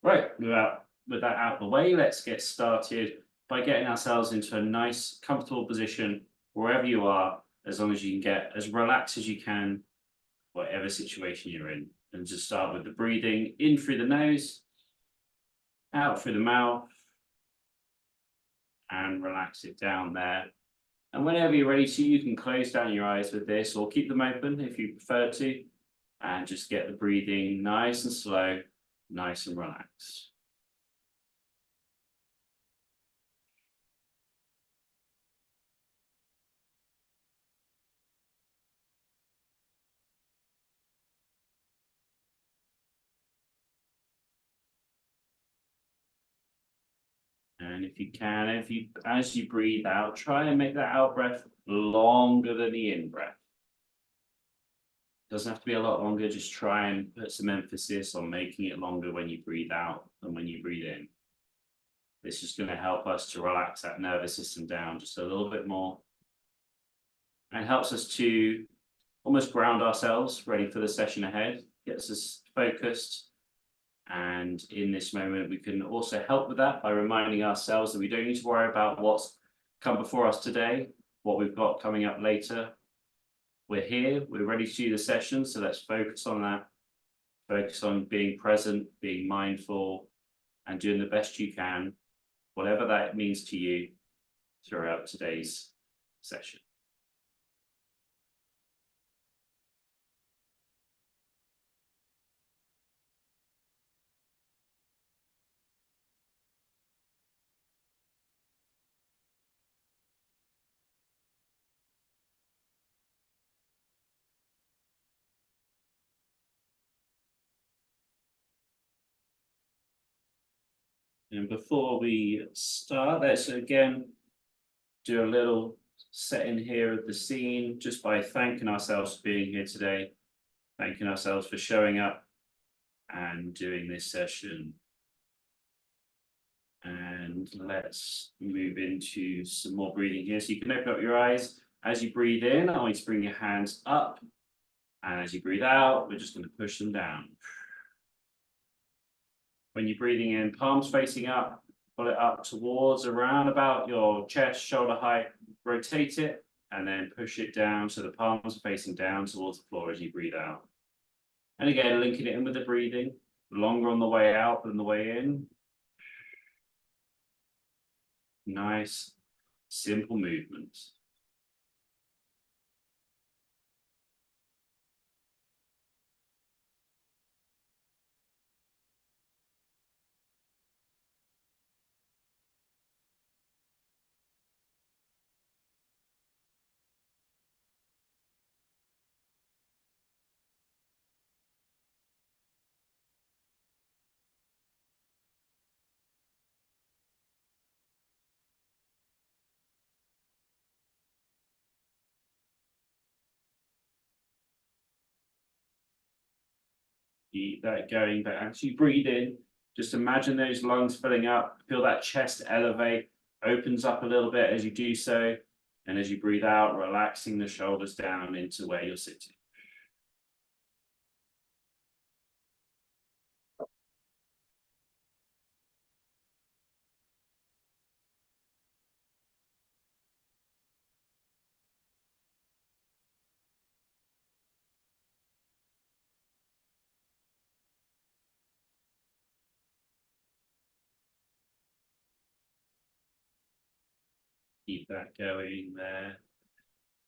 Right, with that out of the way, let's get started by getting ourselves into a nice, comfortable position wherever you are, as long as you can get as relaxed as you can, whatever situation you're in. And just start with the breathing in through the nose, out through the mouth, and relax it down there. And whenever you're ready to, you can close down your eyes with this or keep them open if you prefer to, and just get the breathing nice and slow, nice and relaxed. And if you can, as you breathe out, try and make that out breath longer than the in breath. Doesn't have to be a lot longer, just try and put some emphasis on making it longer when you breathe out than when you breathe in. This is going to help us to relax that nervous system down just a little bit more and helps us to almost ground ourselves, ready for the session ahead, gets us focused. And in this moment, we can also help with that by reminding ourselves that we don't need to worry about what's come before us today, what we've got coming up later. We're here, we're ready to do the session, so let's focus on that. Focus on being present, being mindful, and doing the best you can, whatever that means to you throughout today's session. And before we start, let's again do a little setting here of the scene just by thanking ourselves for being here today, thanking ourselves for showing up and doing this session. And let's move into some more breathing here. So you can open up your eyes. As you breathe in, I want you to bring your hands up. And as you breathe out, we're just going to push them down. When you're breathing in, palms facing up, pull it up towards around about your chest, shoulder height, rotate it, and then push it down so the palms are facing down towards the floor as you breathe out. And again, linking it in with the breathing, longer on the way out than the way in. Nice, simple movements. Keep that going, but as you breathe in, just imagine those lungs filling up, feel that chest elevate, opens up a little bit as you do so. And as you breathe out, relaxing the shoulders down into where you're sitting. Keep that going there.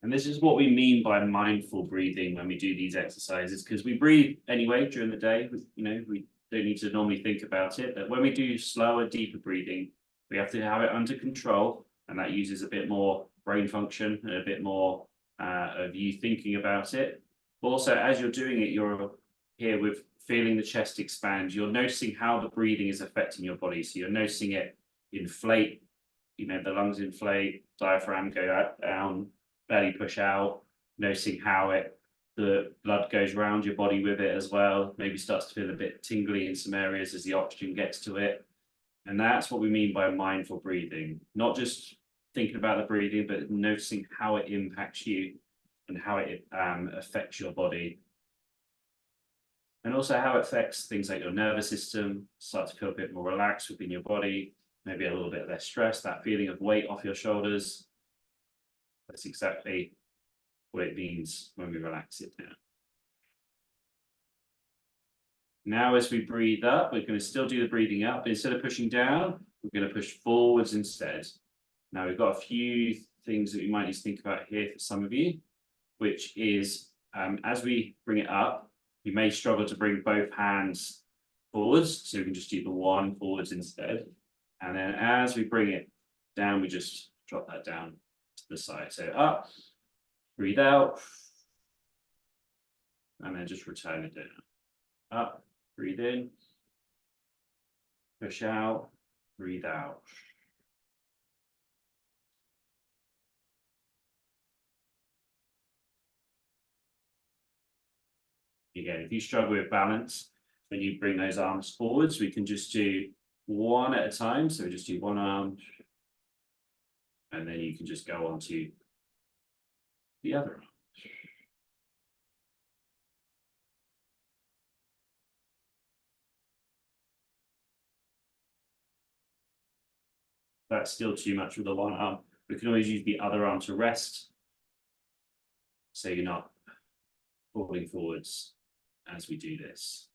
And this is what we mean by mindful breathing when we do these exercises, because we breathe anyway during the day. We don't need to normally think about it. But when we do slower, deeper breathing, we have to have it under control. And that uses a bit more brain function and a bit more of you thinking about it. But also, as you're doing it, you're here with feeling the chest expand. You're noticing how the breathing is affecting your body. So you're noticing it inflate, the lungs inflate, diaphragm go out, down, belly push out, noticing how the blood goes around your body with it as well, maybe starts to feel a bit tingly in some areas as the oxygen gets to it. And that's what we mean by mindful breathing, not just thinking about the breathing, but noticing how it impacts you and how it affects your body. and also how it affects things like your nervous system, start to feel a bit more relaxed within your body, maybe a little bit less stress, that feeling of weight off your shoulders. That's exactly what it means when we relax it down. Now, as we breathe up, we're going to still do the breathing up, but instead of pushing down, we're going to push forwards instead. Now, we've got a few things that we might need to think about here for some of you, which is as we bring it up, you may struggle to bring both hands forwards, so we can just do the one forwards instead. And then as we bring it down, we just drop that down to the side. So up, breathe out, and then just return it down. Up, breathe in, push out, breathe out. Again, if you struggle with balance, when you bring those arms forwards, we can just do one at a time. So just do one arm, and then you can just go on to the other arm. That's still too much with the one arm. We can always use the other arm to rest, so you're not falling forwards as we do this.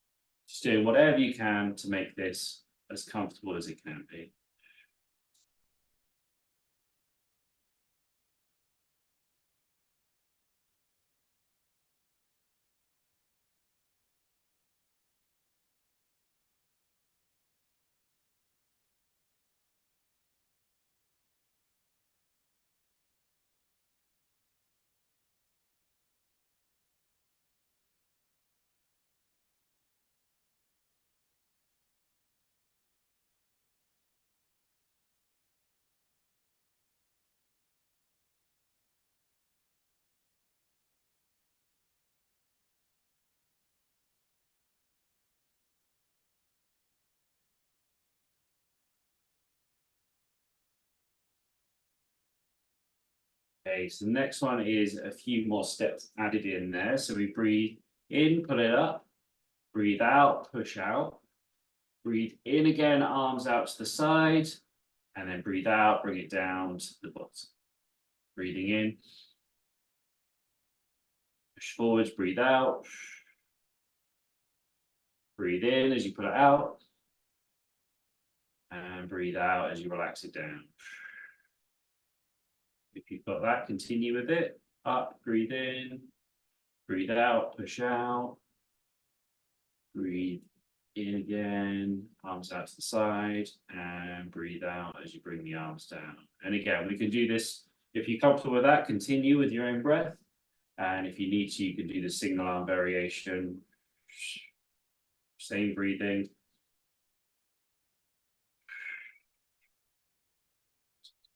Just doing whatever you can to make this as comfortable as it can be. Okay, so the next one is a few more steps added in there. So we breathe in, pull it up, breathe out, push out, breathe in again, arms out to the side, and then breathe out, bring it down to the bottom. Breathing in, push forwards, breathe out, breathe in as you put it out, and breathe out as you relax it down. If you've got that, continue with it. Up, breathe in, breathe out, push out, breathe in again, arms out to the side, and breathe out as you bring the arms down. And again, we can do this, if you're comfortable with that, continue with your own breath. And if you need to, you can do the single arm variation. Same breathing.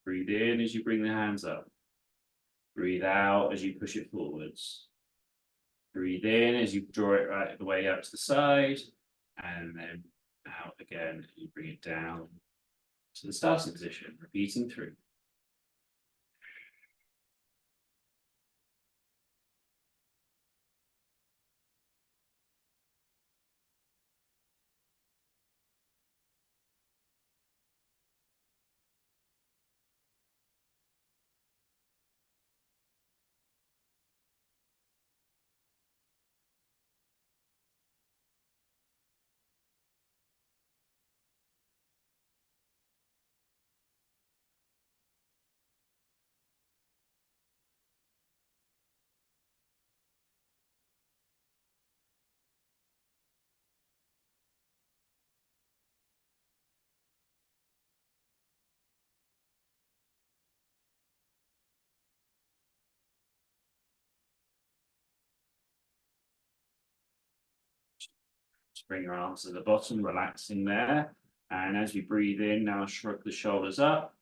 Breathe in as you bring the hands up. Breathe out as you push it forwards. Breathe in as you draw it right the way up to the side, and then out again as you bring it down to the starting position, repeating through. Just bring your arms to the bottom, relaxing there. And as you breathe in, now shrug the shoulders up.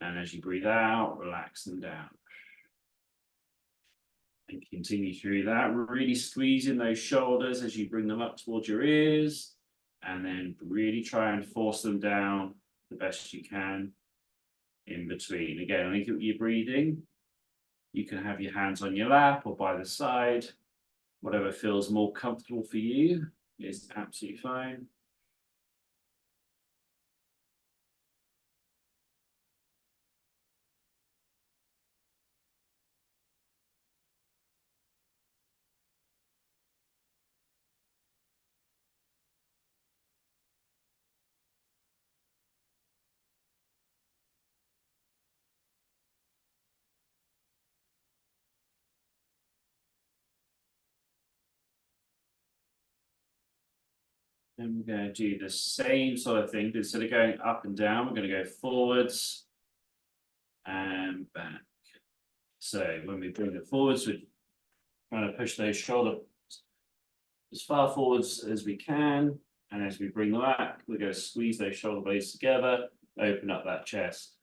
And as you breathe out, relax them down. And continue through that, really squeezing those shoulders as you bring them up towards your ears. And then really try and force them down the best you can in between. Again, link it with your breathing. You can have your hands on your lap or by the side, whatever feels more comfortable for you is absolutely fine. And we're going to do the same sort of thing, but instead of going up and down, we're going to go forwards and back. So when we bring it forwards, we're trying to push those shoulders as far forwards as we can. And as we bring them back, we're going to squeeze those shoulder blades together, open up that chest.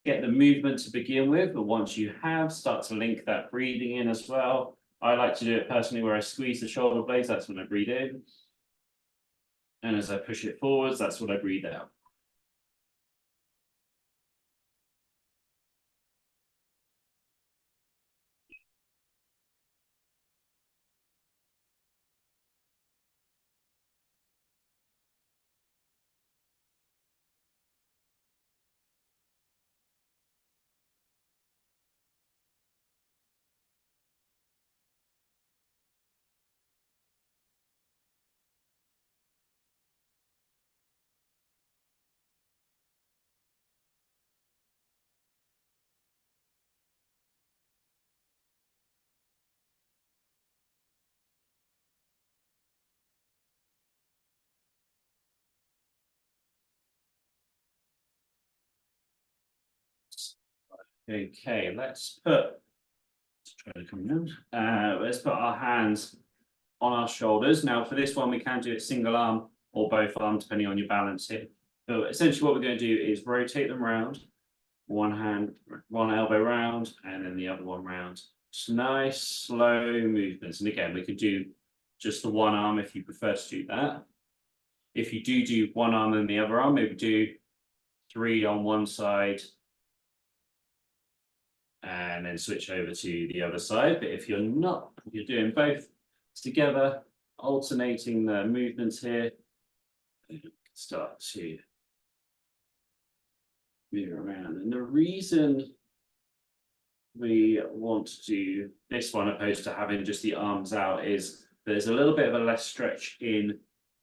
Get the movement to begin with, but once you have, start to link that breathing in as well. I like to do it personally where I squeeze the shoulder blades, that's when I breathe in. And as I push it forwards, that's what I breathe out. Okay, let's try to come down. Let's put our hands on our shoulders. Now for this one, we can do it single arm or both arms, depending on your balance here. So essentially what we're going to do is rotate them round. One hand, one elbow round, and then the other one round. Just nice, slow movements. And again, we could do just the one arm if you prefer to do that. If you do one arm and the other arm, maybe do 3 on one side, and then switch over to the other side. But if you're not, you're doing both together, alternating the movements here, start to move around. And the reason we want to do this one opposed to having just the arms out is there's a little bit of a less stretch in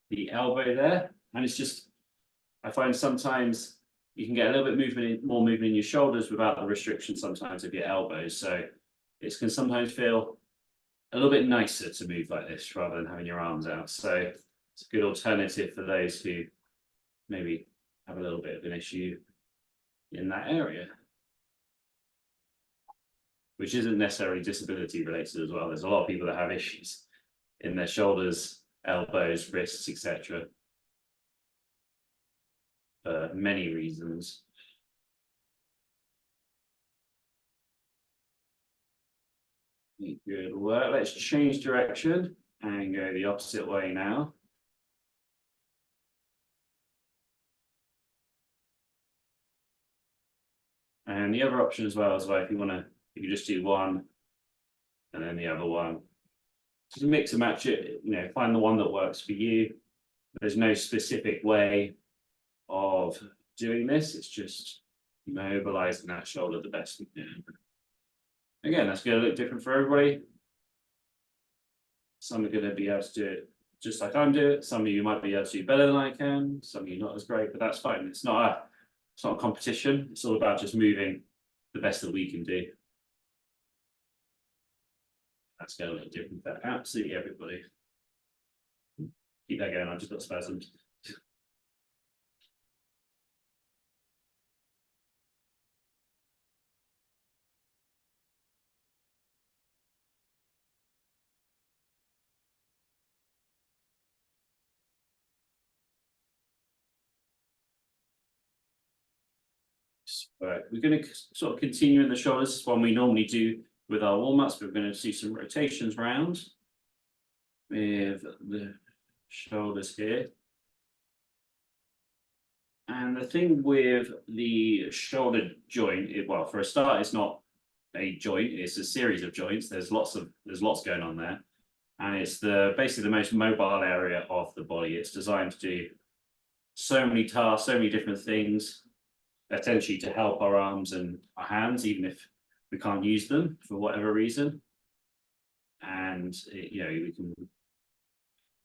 the elbow there. And it's just, I find sometimes you can get a little bit more movement in your shoulders without the restriction sometimes of your elbows. So it can sometimes feel a little bit nicer to move like this rather than having your arms out. So it's a good alternative for those who maybe have a little bit of an issue in that area, which isn't necessarily disability related as well. There's a lot of people that have issues in their shoulders, elbows, wrists, etc. For many reasons. Good work. Let's change direction and go the opposite way now. And the other option as well is like if you just do one and then the other one. Just mix and match it, find the one that works for you. There's no specific way of doing this, it's just mobilizing that shoulder the best we can. Again, that's going to look different for everybody. Some are going to be able to do it just like I'm doing it. Some of you might be able to do better than I can. Some of you not as great, but that's fine. It's not a competition. It's all about just moving the best that we can do. That's going to look different for absolutely everybody. Keep that going. I've just got spasms. Right, we're going to sort of continue in the shoulders. This is one we normally do with our warm-ups, but we're going to do some rotations round with the shoulders here. And the thing with the shoulder joint, well, for a start, it's not a joint, it's a series of joints. There's lots going on there. And it's basically the most mobile area of the body. It's designed to do so many tasks, so many different things, essentially to help our arms and our hands, even if we can't use them for whatever reason. And we can,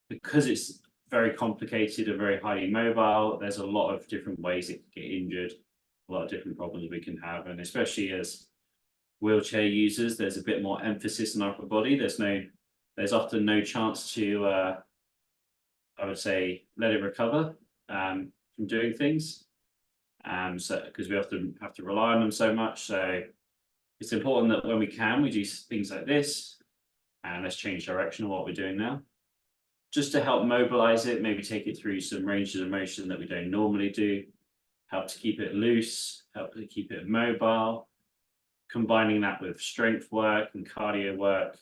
because it's very complicated and very highly mobile, there's a lot of different ways it can get injured, a lot of different problems we can have, and especially as wheelchair users, there's a bit more emphasis on our upper body. There's often no chance to I would say let it recover from doing things. So because we often have to rely on them so much. So it's important that when we can, we do things like this. And let's change direction of what we're doing now. Just to help mobilize it, maybe take it through some ranges of motion that we don't normally do, help to keep it loose, help to keep it mobile. Combining that with strength work and cardio work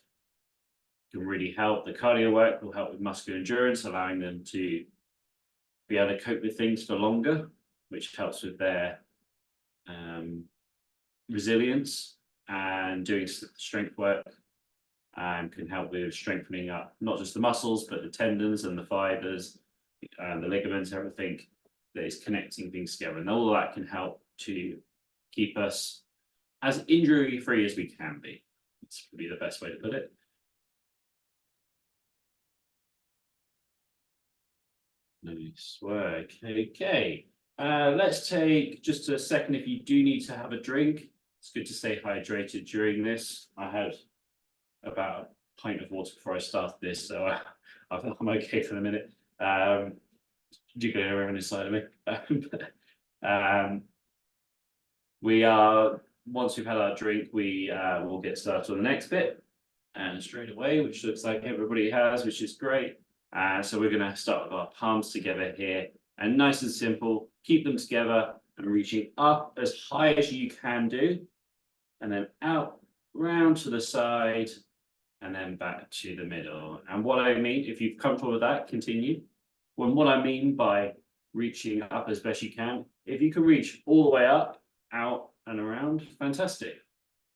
can really help. The cardio work will help with muscular endurance, allowing them to be able to cope with things for longer, which helps with their resilience. And doing strength work can help with strengthening up not just the muscles, but the tendons and the fibers and the ligaments, everything that is connecting things together. And all of that can help to keep us as injury-free as we can be. It's probably the best way to put it. Nice work. Okay. Let's take just a second. If you do need to have a drink, it's good to stay hydrated during this. I had about a pint of water before I started this, so I'm okay for the minute. Jiggling around inside of me. We are, once we've had our drink, we will get started on the next bit, and straight away, which looks like everybody has, which is great. So we're going to start with our palms together here, and nice and simple, keep them together and reaching up as high as you can do, and then out, round to the side, and then back to the middle. And what I mean, if you're comfortable with that, continue. What I mean by reaching up as best you can, if you can reach all the way up, out and around, fantastic.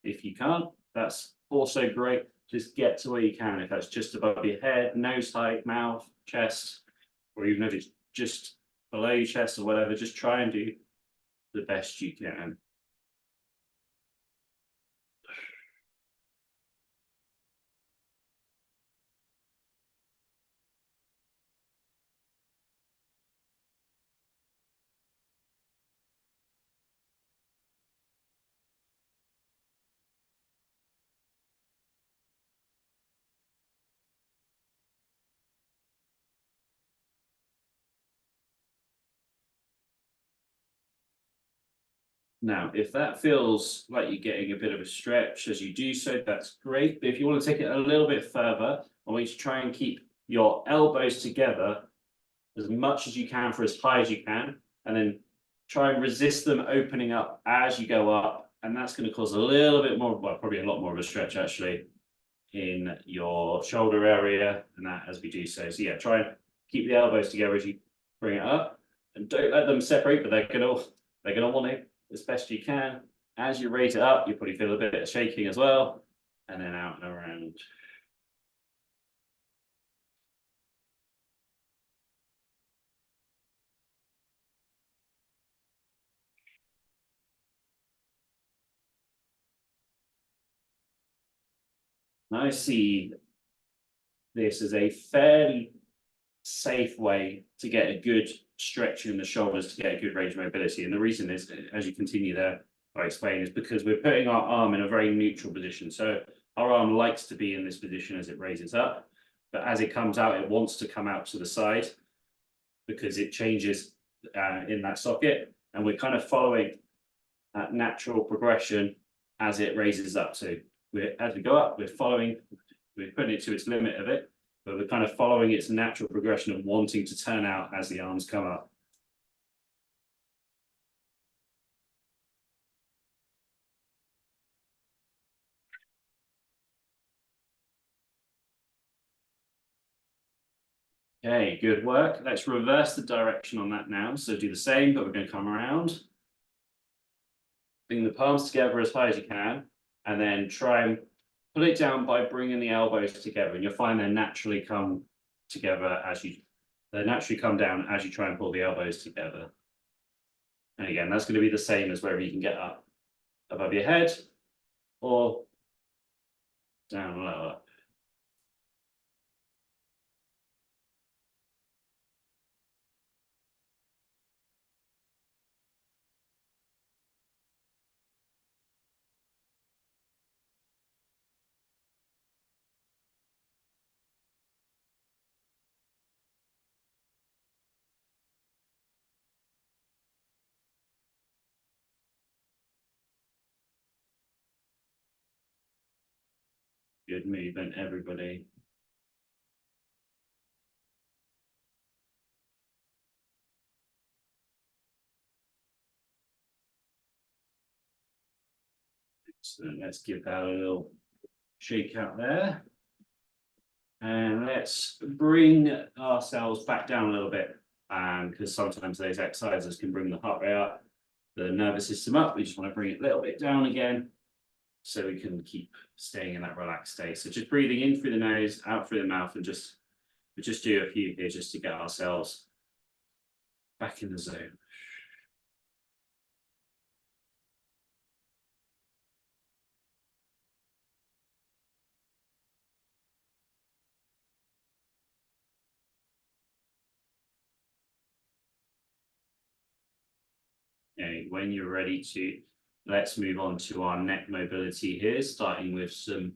If you can't, that's also great. Just get to where you can. If that's just above your head, nose height, mouth, chest, or even if it's just below your chest or whatever, just try and do the best you can. Now, if that feels like you're getting a bit of a stretch as you do so, that's great. But if you want to take it a little bit further, I want you to try and keep your elbows together as much as you can for as high as you can, and then try and resist them opening up as you go up. And that's going to cause a little bit more, well, probably a lot more of a stretch actually in your shoulder area, and that as we do so. So yeah, try and keep the elbows together as you bring it up, and don't let them separate, but they're gonna want to as best you can. As you raise it up, you probably feel a bit of shaking as well, and then out and around. I see this as a fairly safe way to get a good stretch in the shoulders, to get a good range of mobility. And the reason is, as you continue there, I explain, is because we're putting our arm in a very neutral position. So our arm likes to be in this position as it raises up, but as it comes out, it wants to come out to the side because it changes in that socket. And we're kind of following that natural progression as it raises up. So as we go up, we're putting it to its limit of it, but we're kind of following its natural progression of wanting to turn out as the arms come up. Okay, good work. Let's reverse the direction on that now. So do the same, but we're going to come around. Bring the palms together as high as you can, and then try and pull it down by bringing the elbows together, and you'll find they naturally come together they naturally come down as you try and pull the elbows together. And again, that's going to be the same as wherever you can get up above your head or down lower. Good movement, everybody. So let's give that a little shake out there. And let's bring ourselves back down a little bit. Because sometimes those exercises can bring the heart rate up, the nervous system up. We just want to bring it a little bit down again, so we can keep staying in that relaxed state. So just breathing in through the nose, out through the mouth, and just do a few here just to get ourselves back in the zone. Okay, when you're ready to, let's move on to our neck mobility here, starting with some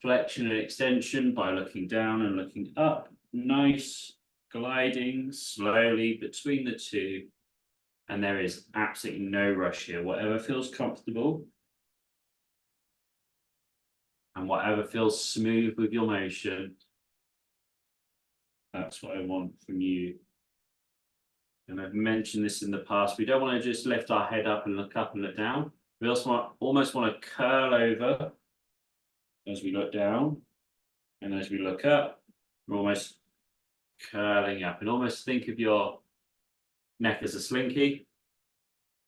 flexion and extension by looking down and looking up. Nice gliding slowly between the two. And there is absolutely no rush here. Whatever feels comfortable and whatever feels smooth with your motion, that's what I want from you. And I've mentioned this in the past, we don't want to just lift our head up and look down. We also almost want to curl over as we look down. And as we look up, we're almost curling up. And almost think of your neck as a slinky.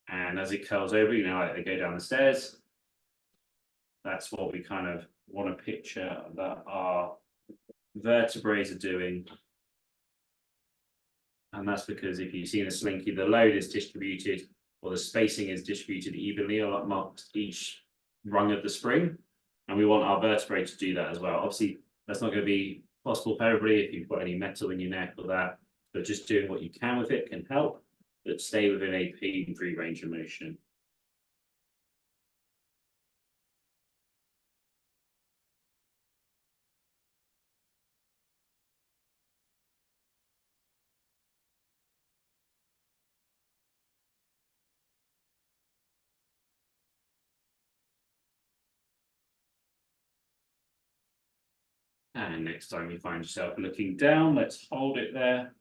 And as it curls over, you know, like they go down the stairs. That's what we kind of want to picture that our vertebrae are doing. And that's because if you've seen a slinky, the load is distributed, or the spacing is distributed evenly amongst each rung of the spring. And we want our vertebrae to do that as well. Obviously, that's not going to be possible for everybody if you've got any metal in your neck or that, but just doing what you can with it can help, but stay within a pain-free range of motion. And next time you find yourself looking down, let's hold it there.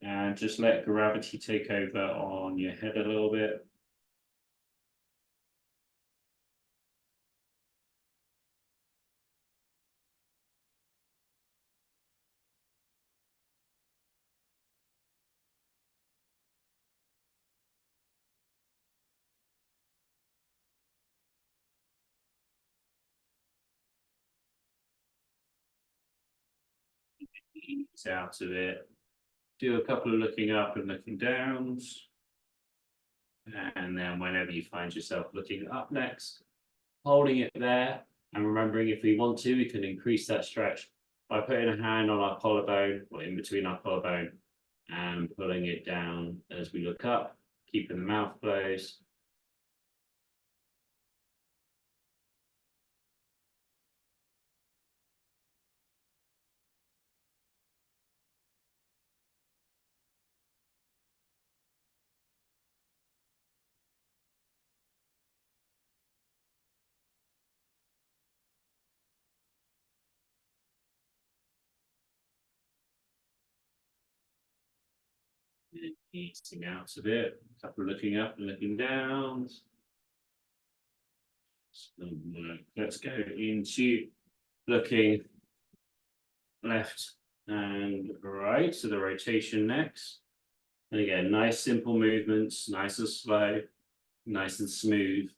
And just let gravity take over on your head a little bit. Ease out of it. Do a couple of looking up and looking downs. And then whenever you find yourself looking up next, holding it there, and remembering if we want to, we can increase that stretch by putting a hand on our collarbone or in between our collarbone and pulling it down as we look up, keeping the mouth closed. And easing out a bit, a couple of looking up and looking down. So, let's go into looking left and right, so the rotation next. And again, nice simple movements, nice and slow, nice and smooth.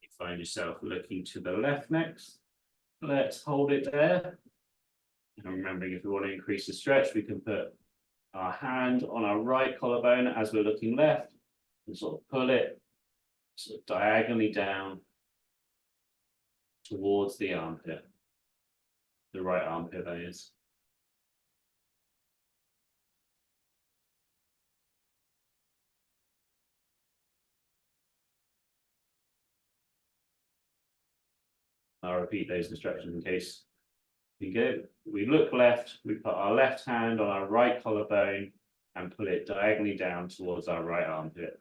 You find yourself looking to the left next. Let's hold it there. And remembering, if we want to increase the stretch, we can put our hand on our right collarbone as we're looking left and sort of pull it sort of diagonally down towards the armpit, the right armpit, that is. I'll repeat those instructions in case we go. We look left, we put our left hand on our right collarbone and pull it diagonally down towards our right armpit.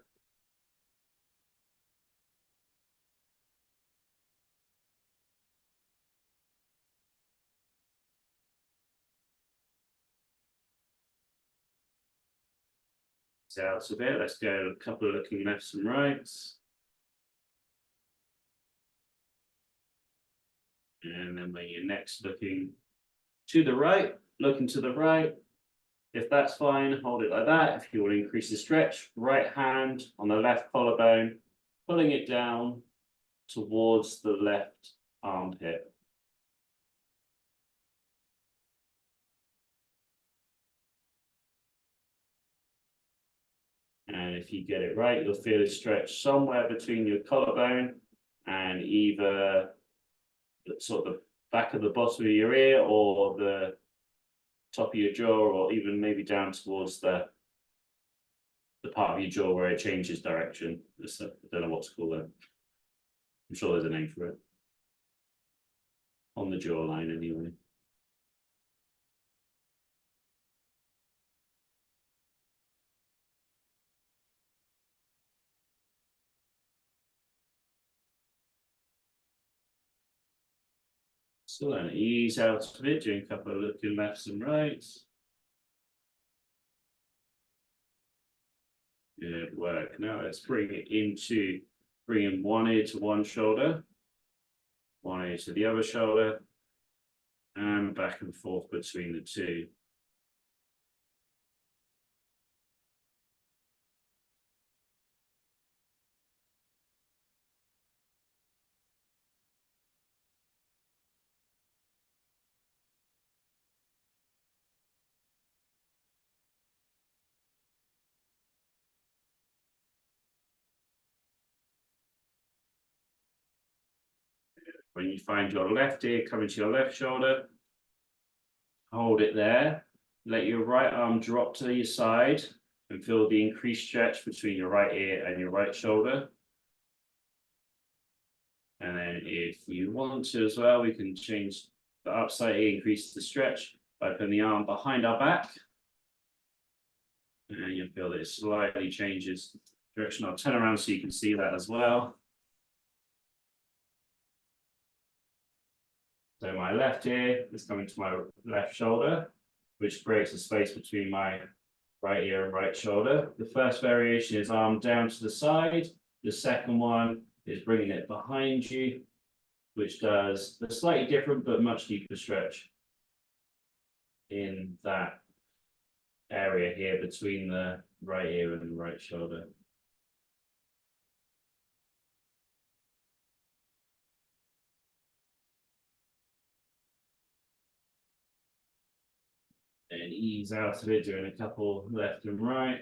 Out a bit. Let's go a couple of looking lefts and rights. And then when you're next looking to the right, looking to the right. If that's fine, hold it like that. If you want to increase the stretch, right hand on the left collarbone, pulling it down towards the left armpit. And if you get it right, you'll feel it stretch somewhere between your collarbone and either sort of the back of the bottom of your ear or the top of your jaw, or even maybe down towards the part of your jaw where it changes direction. I don't know what to call that. I'm sure there's a name for it. On the jawline anyway. So then ease out of it, doing a couple of looking lefts and rights. Good work. Now let's bring it into, bringing one ear to one shoulder, one ear to the other shoulder, and back and forth between the two. When you find your left ear coming to your left shoulder, hold it there. Let your right arm drop to your side and feel the increased stretch between your right ear and your right shoulder. And then if you want to as well, we can change the upside ear, increase the stretch by putting the arm behind our back. And you'll feel that it slightly changes direction. I'll turn around so you can see that as well. So my left ear is coming to my left shoulder, which creates a space between my right ear and right shoulder. The first variation is arm down to the side. The second one is bringing it behind you, which does a slightly different but much deeper stretch in that area here between the right ear and the right shoulder. And ease out of it, doing a couple left and right.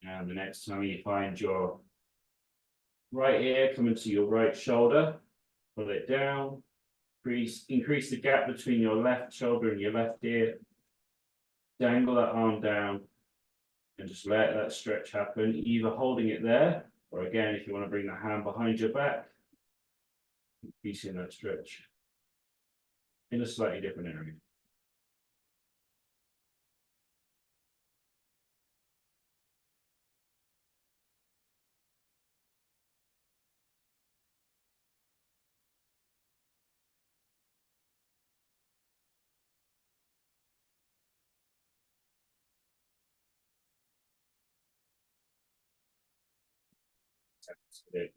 And the next time you find your right ear coming to your right shoulder, pull it down, increase the gap between your left shoulder and your left ear, dangle that arm down, and just let that stretch happen, either holding it there, or again, if you want to bring the hand behind your back, increasing that stretch in a slightly different area.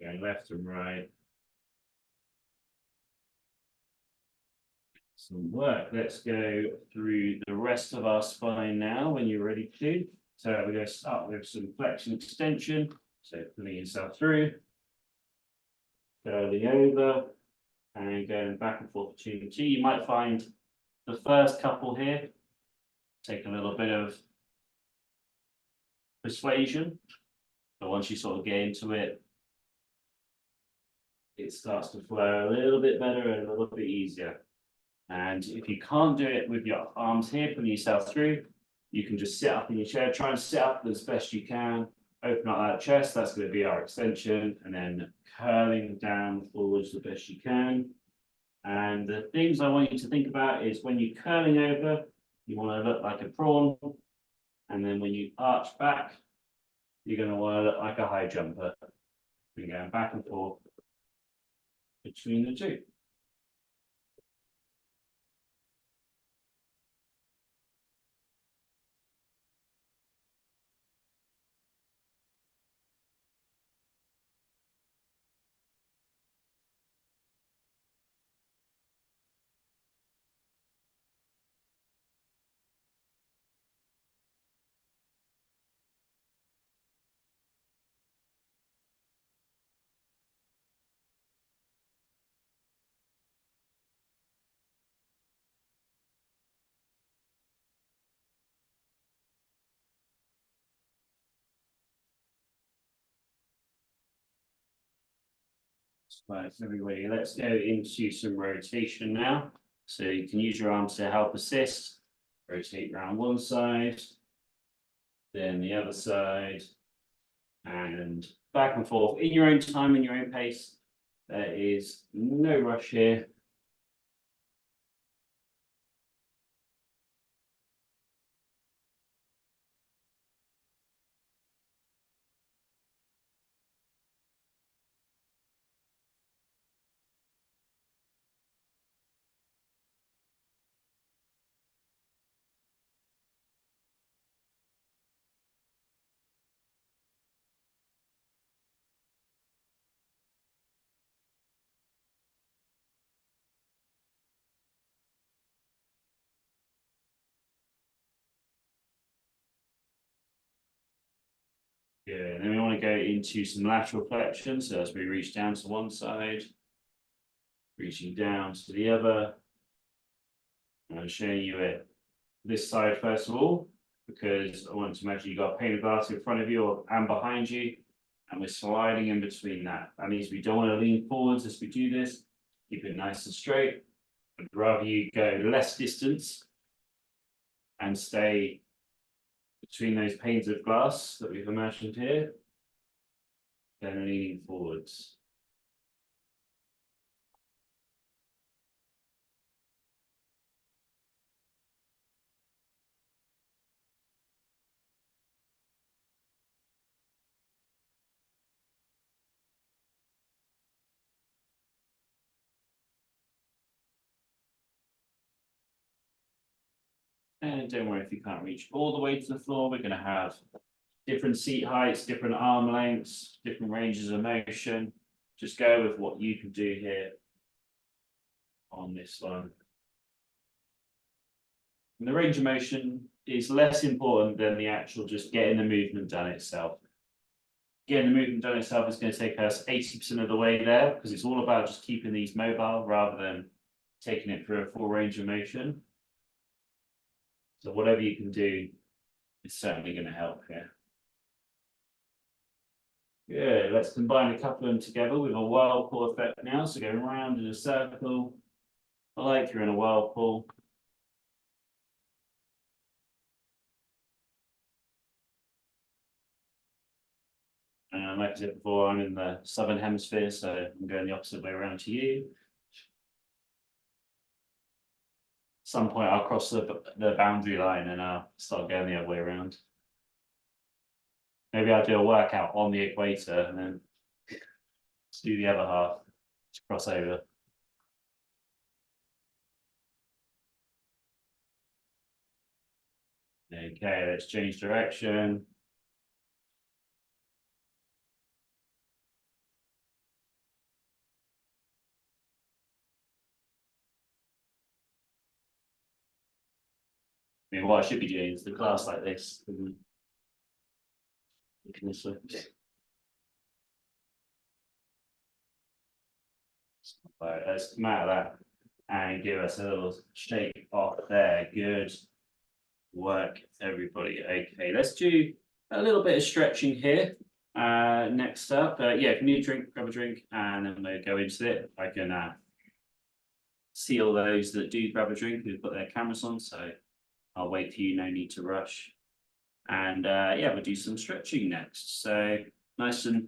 Going left and right. Some work. Let's go through the rest of our spine now when you're ready to. So we're going to start with some flexion extension. So pulling yourself through, curling over, and going back and forth between the two. You might find the first couple here take a little bit of persuasion, but once you sort of get into it, it starts to flow a little bit better and a little bit easier. And if you can't do it with your arms here, pulling yourself through, you can just sit up in your chair, try and sit up as best you can, open up that chest, that's going to be our extension, and then curling down forwards the best you can. And the things I want you to think about is when you're curling over, you want to look like a prawn. And then when you arch back, you're going to want to look like a high jumper. You're going back and forth between the two. Right, everybody, let's go into some rotation now. So you can use your arms to help assist. Rotate around one side, then the other side, and back and forth in your own time, in your own pace. There is no rush here. Good. And then we want to go into some lateral flexion. So as we reach down to one side, reaching down to the other. And I'm showing you it this side first of all, because I want to imagine you got a pane of glass in front of you and behind you, and we're sliding in between that. That means we don't want to lean forwards as we do this. Keep it nice and straight. I'd rather you go less distance and stay between those panes of glass that we've imagined here, than leaning forwards. And don't worry if you can't reach all the way to the floor, we're going to have different seat heights, different arm lengths, different ranges of motion. Just go with what you can do here on this one. And the range of motion is less important than the actual just getting the movement done itself. Getting the movement done itself is going to take us 80% of the way there, because it's all about just keeping these mobile rather than taking it through a full range of motion. So whatever you can do is certainly going to help here. Good, let's combine a couple of them together with a whirlpool effect now. So going around in a circle, like you're in a whirlpool. And like I said before, I'm in the southern hemisphere, so I'm going the opposite way around to you. Some point I'll cross the boundary line and I'll start going the other way around. Maybe I'll do a workout on the equator and then do the other half to cross over. Okay, let's change direction. I mean, what I should be doing is the class like this. Right, let's come out of that and give us a little shake off there. Good work, everybody. Okay, let's do a little bit of stretching here. Next up, yeah, if you need a drink, grab a drink, and then we'll go into it. I can see all those that do grab a drink who've got their cameras on, so I'll wait for you, no need to rush. And yeah, we'll do some stretching next. So nice and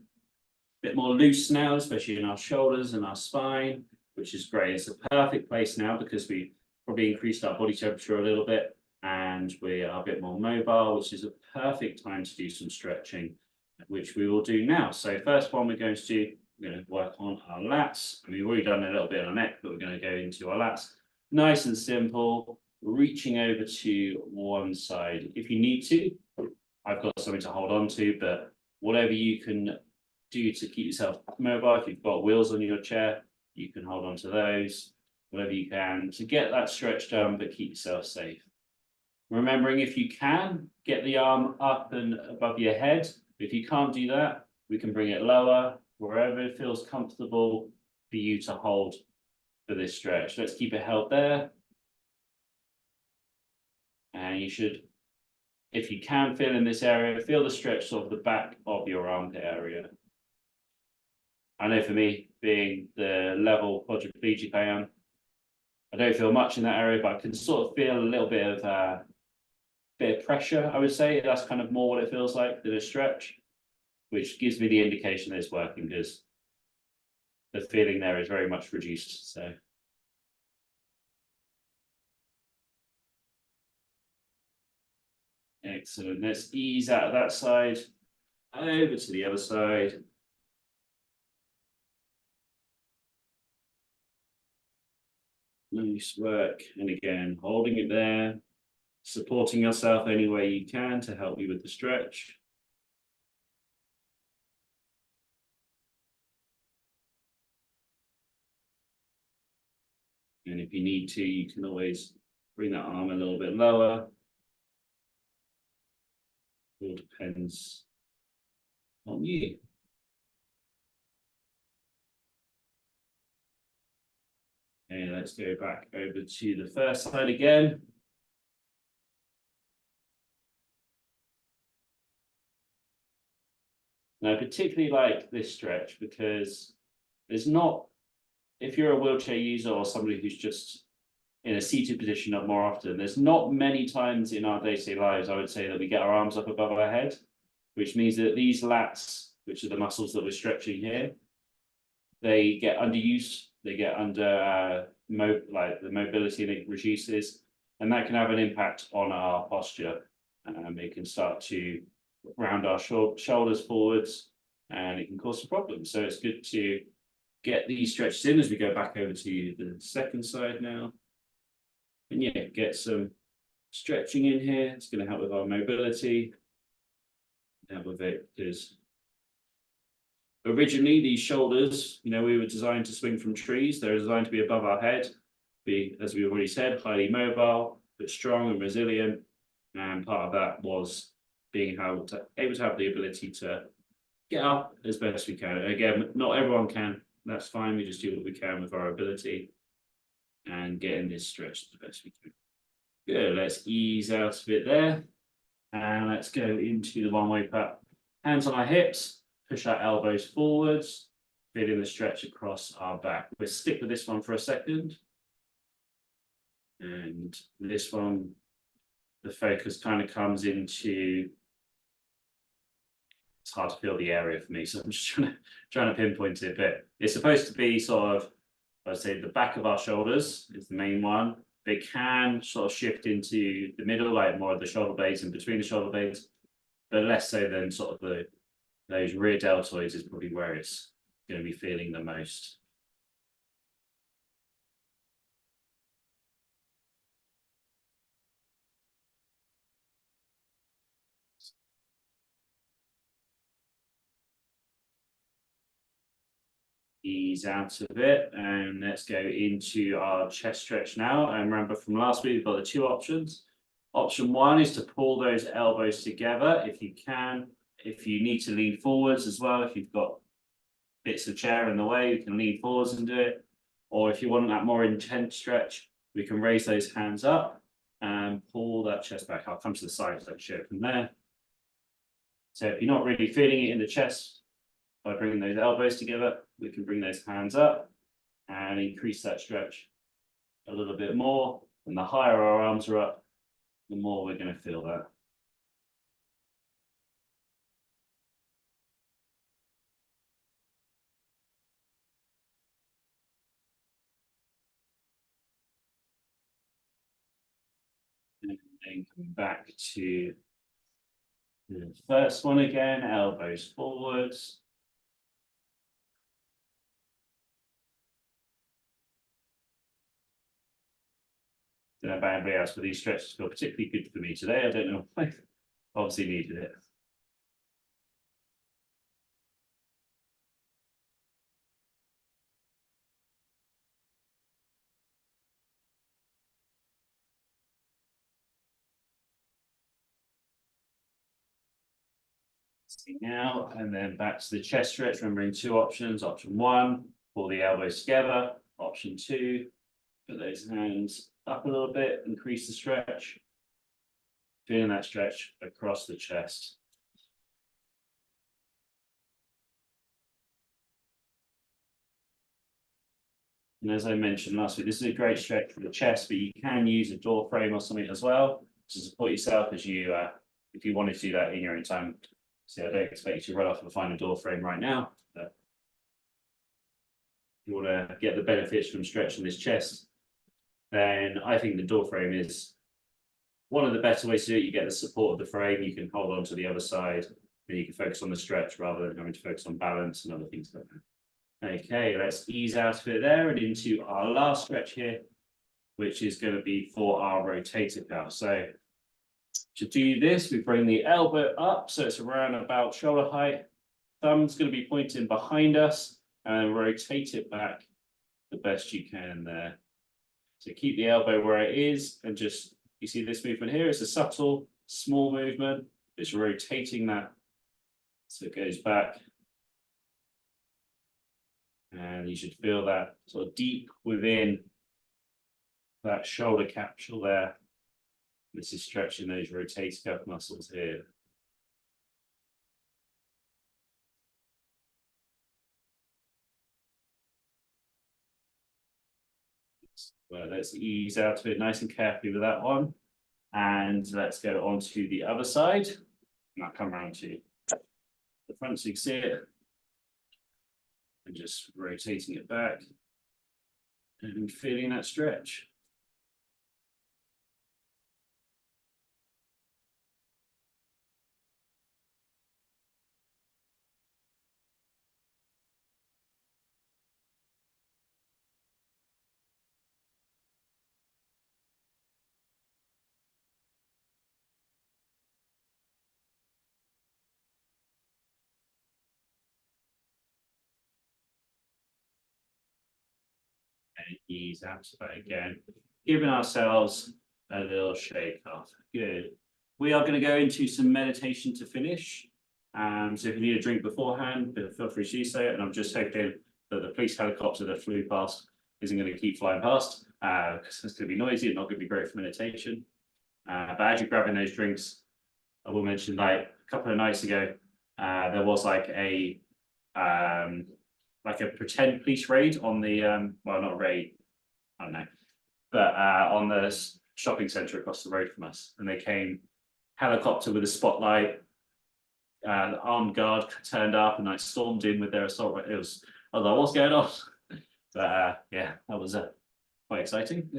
bit more loose now, especially in our shoulders and our spine, which is great. It's a perfect place now because we probably increased our body temperature a little bit and we are a bit more mobile, which is a perfect time to do some stretching, which we will do now. So first one we're going to do, we're going to work on our lats. We've already done a little bit on our neck, but we're going to go into our lats. Nice and simple, reaching over to one side. If you need to, I've got something to hold on to, but whatever you can do to keep yourself mobile. If you've got wheels on your chair, you can hold on to those, whatever you can to get that stretch done, but keep yourself safe. Remembering, if you can, get the arm up and above your head. If you can't do that, we can bring it lower, wherever it feels comfortable for you to hold for this stretch. Let's keep it held there. And you should, if you can feel in this area, feel the stretch of the back of your armpit area. I know for me, being the level quadriplegic I am, I don't feel much in that area, but I can sort of feel a little bit of pressure, I would say. That's kind of more what it feels like than a stretch, which gives me the indication that it's working because the feeling there is very much reduced. So excellent. Let's ease out of that side, over to the other side. Nice work. And again, holding it there, supporting yourself any way you can to help you with the stretch. And if you need to, you can always bring that arm a little bit lower. All depends on you. And let's go back over to the first side again. Now, I particularly like this stretch because there's not, if you're a wheelchair user or somebody who's just in a seated position up more often, there's not many times in our day-to-day lives, I would say, that we get our arms up above our head, which means that these lats, which are the muscles that we're stretching here, they get underused, they get under like the mobility, and it reduces, and that can have an impact on our posture. It can start to round our shoulders forwards, and it can cause some problems. So it's good to get these stretches in as we go back over to the second side now. And yeah, get some stretching in here. It's going to help with our mobility. Help with it because originally these shoulders, you know, we were designed to swing from trees. They're designed to be above our head, be, as we already said, highly mobile, but strong and resilient. And part of that was being able to have the ability to get up as best we can. Again, not everyone can. That's fine. We just do what we can with our ability and get in this stretch the best we can. Good. Let's ease out of it there. And let's go into the one way pat. Hands on our hips, push our elbows forwards, feeling the stretch across our back. We'll stick with this one for a second. And this one, the focus kind of comes into, it's hard to feel the area for me, so I'm just trying to pinpoint it, but it's supposed to be sort of, I'd say the back of our shoulders is the main one. They can sort of shift into the middle, like more of the shoulder blades and between the shoulder blades, but less so than sort of those rear deltoids is probably where it's going to be feeling the most. Ease out of it, and let's go into our chest stretch now. And remember from last week, we've got the two options. Option one is to pull those elbows together if you can. If you need to lean forwards as well, if you've got bits of chair in the way, you can lean forwards and do it. Or if you want that more intense stretch, we can raise those hands up and pull that chest back. I'll come to the side so I can show it from there. So if you're not really feeling it in the chest, by bringing those elbows together, we can bring those hands up and increase that stretch a little bit more. And the higher our arms are up, the more we're going to feel that. And then coming back to the first one again, elbows forwards. Don't know about anybody else, but these stretches feel particularly good for me today. I don't know why. Obviously needed it. Now, and then back to the chest stretch, remembering two options. Option one, pull the elbows together. Option two, put those hands up a little bit, increase the stretch. Feeling that stretch across the chest. And as I mentioned last week, this is a great stretch for the chest, but you can use a door frame or something as well to support yourself as you, if you wanted to do that in your own time. So I don't expect you to run off and find a door frame right now. But if you want to get the benefits from stretching this chest, then I think the door frame is one of the better ways to do it. You get the support of the frame, you can hold on to the other side, and you can focus on the stretch rather than having to focus on balance and other things like that. Okay, let's ease out of it there and into our last stretch here, which is going to be for our rotator cuff. So to do this, we bring the elbow up, so it's around about shoulder height. Thumb's going to be pointing behind us and rotate it back the best you can there. So keep the elbow where it is and just, you see this movement here, it's a subtle, small movement. It's rotating that so it goes back. And you should feel that sort of deep within that shoulder capsule there. This is stretching those rotator cuff muscles here. Well, let's ease out of it nice and carefully with that one. And let's go on to the other side. And I'll come around to the front so you can see it. And just rotating it back and feeling that stretch. And ease out of that again, giving ourselves a little shake off. Good. We are going to go into some meditation to finish. So if you need a drink beforehand, feel free to do so. And I'm just hoping that the police helicopter that flew past isn't going to keep flying past because it's going to be noisy and not going to be great for meditation. But as you're grabbing those drinks, I will mention like a couple of nights ago, there was like a pretend police raid on the well, not raid, I don't know, but on the shopping centre across the road from us, and they came helicopter with a spotlight. The armed guard turned up and like stormed in with their assault. It was, I was like, what's going on? But yeah, that was quite exciting.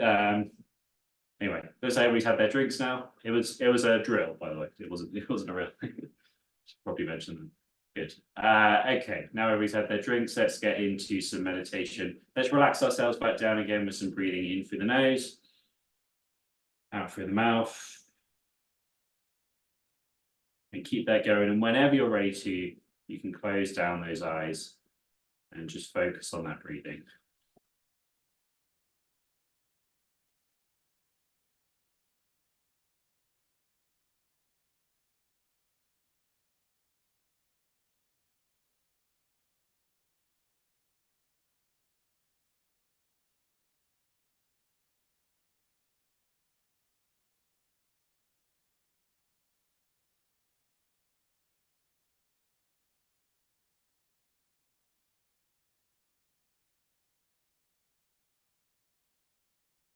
Anyway, those everybody's had their drinks now. It was a drill, by the way. It wasn't a real thing. Should probably mention them. Good. Okay, now everybody's had their drinks. Let's get into some meditation. Let's relax ourselves back down again with some breathing in through the nose, out through the mouth. And keep that going. And whenever you're ready to, you can close down those eyes and just focus on that breathing.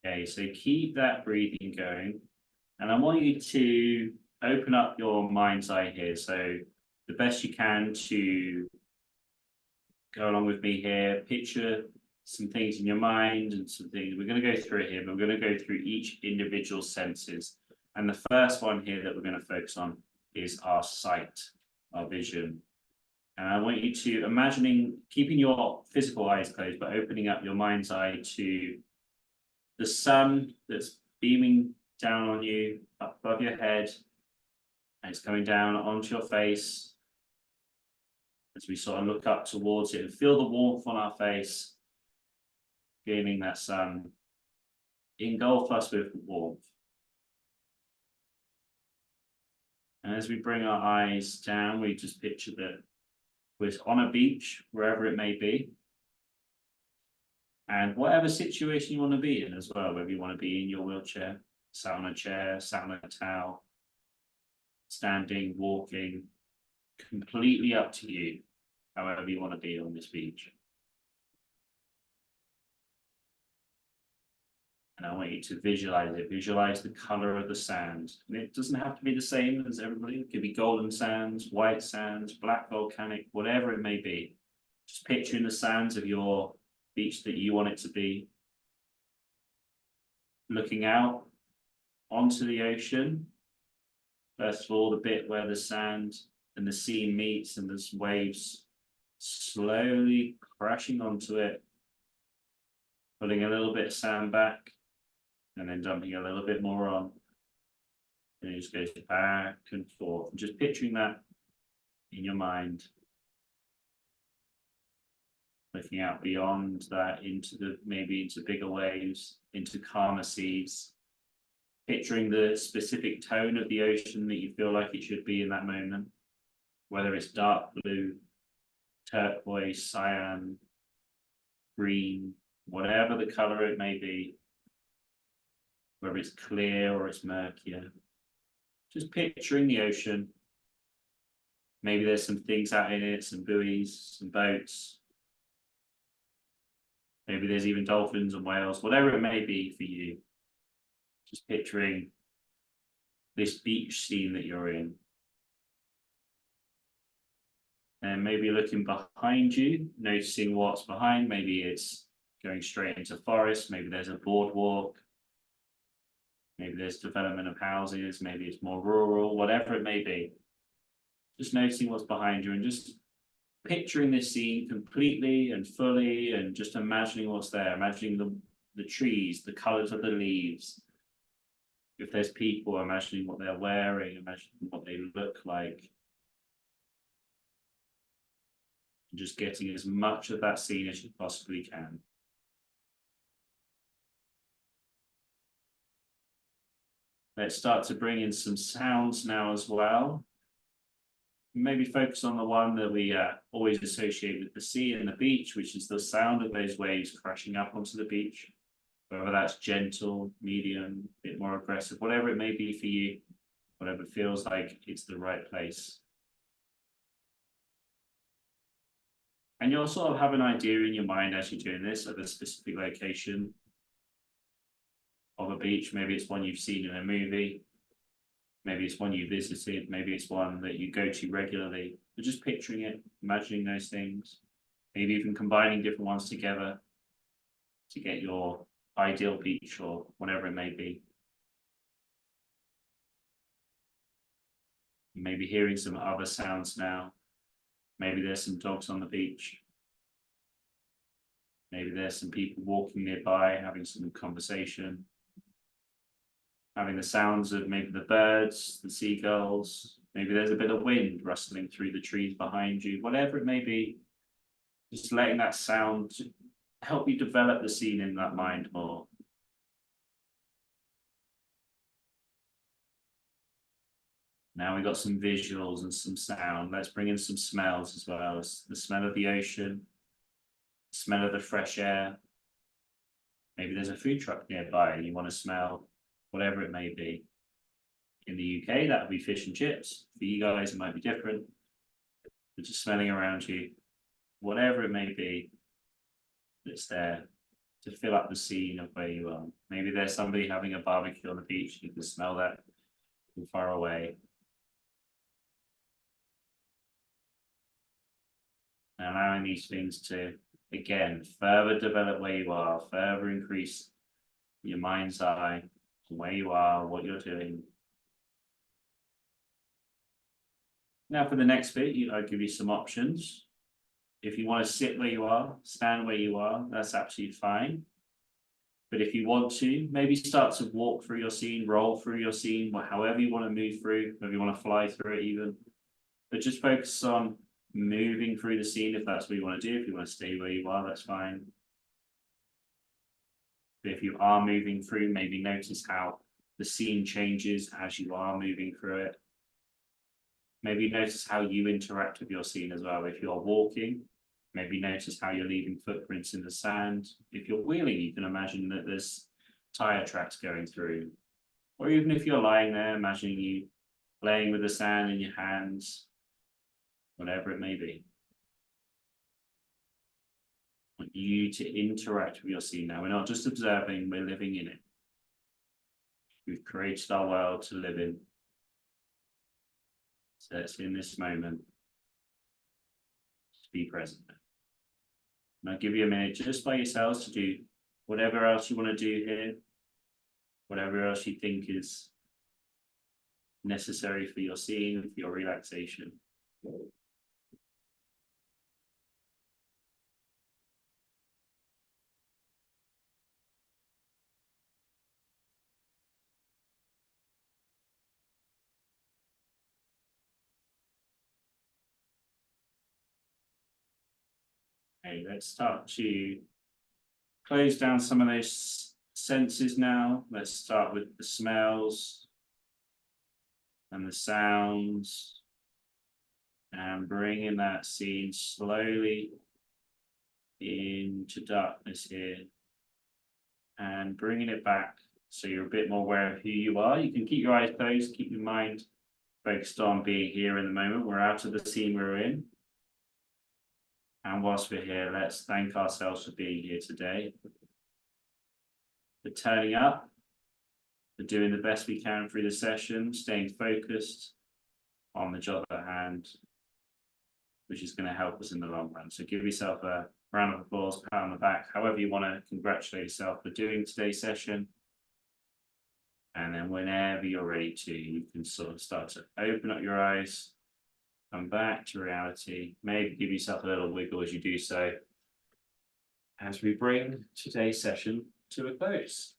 Okay, so keep that breathing going. And I want you to open up your mind's eye here. So the best you can to go along with me here, picture some things in your mind and some things. We're going to go through it here, but we're going to go through each individual senses. And the first one here that we're going to focus on is our sight, our vision. And I want you to imagining keeping your physical eyes closed, but opening up your mind's eye to the sun that's beaming down on you up above your head, and it's coming down onto your face as we sort of look up towards it and feel the warmth on our face, feeling that sun engulf us with warmth. And as we bring our eyes down, we just picture that we're on a beach, wherever it may be. And whatever situation you want to be in as well, whether you want to be in your wheelchair, sat on a chair, sat on a towel, standing, walking, completely up to you, however you want to be on this beach. And I want you to visualize it, visualize the color of the sand. And it doesn't have to be the same as everybody. It could be golden sands, white sands, black volcanic, whatever it may be. Just picturing the sands of your beach that you want it to be. Looking out onto the ocean. First of all, the bit where the sand and the sea meets and there's waves slowly crashing onto it, putting a little bit of sand back and then dumping a little bit more on. And it just goes back and forth. And just picturing that in your mind. Looking out beyond that into the maybe into bigger waves, into calmer seas. Picturing the specific tone of the ocean that you feel like it should be in that moment, whether it's dark blue, turquoise, cyan, green, whatever the color it may be, whether it's clear or it's murkier. Just picturing the ocean. Maybe there's some things out in it, some buoys, some boats. Maybe there's even dolphins and whales, whatever it may be for you. Just picturing this beach scene that you're in. And maybe looking behind you, noticing what's behind. Maybe it's going straight into forest. Maybe there's a boardwalk. Maybe there's development of houses. Maybe it's more rural, whatever it may be. Just noticing what's behind you and just picturing this scene completely and fully and just imagining what's there. Imagining the trees, the colors of the leaves. If there's people, imagining what they're wearing, imagining what they look like. Just getting as much of that scene as you possibly can. Let's start to bring in some sounds now as well. Maybe focus on the one that we always associate with the sea and the beach, which is the sound of those waves crashing up onto the beach. Whether that's gentle, medium, a bit more aggressive, whatever it may be for you, whatever feels like it's the right place. And you'll sort of have an idea in your mind as you're doing this of a specific location of a beach. Maybe it's one you've seen in a movie. Maybe it's one you visited. Maybe it's one that you go to regularly. But just picturing it, imagining those things. Maybe even combining different ones together to get your ideal beach or whatever it may be. Maybe hearing some other sounds now. Maybe there's some dogs on the beach. Maybe there's some people walking nearby, having some conversation. Having the sounds of maybe the birds, the seagulls. Maybe there's a bit of wind rustling through the trees behind you, whatever it may be. Just letting that sound help you develop the scene in that mind more. Now we've got some visuals and some sound. Let's bring in some smells as well. The smell of the ocean, the smell of the fresh air. Maybe there's a food truck nearby and you want to smell whatever it may be. In the UK, that would be fish and chips. For you guys, it might be different. But just smelling around you, whatever it may be that's there to fill up the scene of where you are. Maybe there's somebody having a barbecue on the beach, you can smell that from far away. And allowing these things to, again, further develop where you are, further increase your mind's eye, where you are, what you're doing. Now for the next bit, I'll give you some options. If you want to sit where you are, stand where you are, that's absolutely fine. But if you want to, maybe start to walk through your scene, roll through your scene, however you want to move through, maybe you want to fly through it even. But just focus on moving through the scene if that's what you want to do. If you want to stay where you are, that's fine. But if you are moving through, maybe notice how the scene changes as you are moving through it. Maybe notice how you interact with your scene as well. If you're walking, maybe notice how you're leaving footprints in the sand. If you're wheeling, you can imagine that there's tire tracks going through. Or even if you're lying there, imagining you playing with the sand in your hands, whatever it may be. I want you to interact with your scene now. We're not just observing, we're living in it. We've created our world to live in. So it's in this moment. Just be present. And I'll give you a minute just by yourselves to do whatever else you want to do here, whatever else you think is necessary for your scene, for your relaxation. Okay, let's start to close down some of those senses now. Let's start with the smells and the sounds and bringing that scene slowly into darkness here and bringing it back so you're a bit more aware of who you are. You can keep your eyes closed, keep your mind focused on being here in the moment. We're out of the scene we're in. And whilst we're here, let's thank ourselves for being here today, for turning up, for doing the best we can through the session, staying focused on the job at hand, which is going to help us in the long run. So give yourself a round of applause, pat on the back, however you want to congratulate yourself for doing today's session. And then whenever you're ready to, you can sort of start to open up your eyes, come back to reality, maybe give yourself a little wiggle as you do so, as we bring today's session to a close.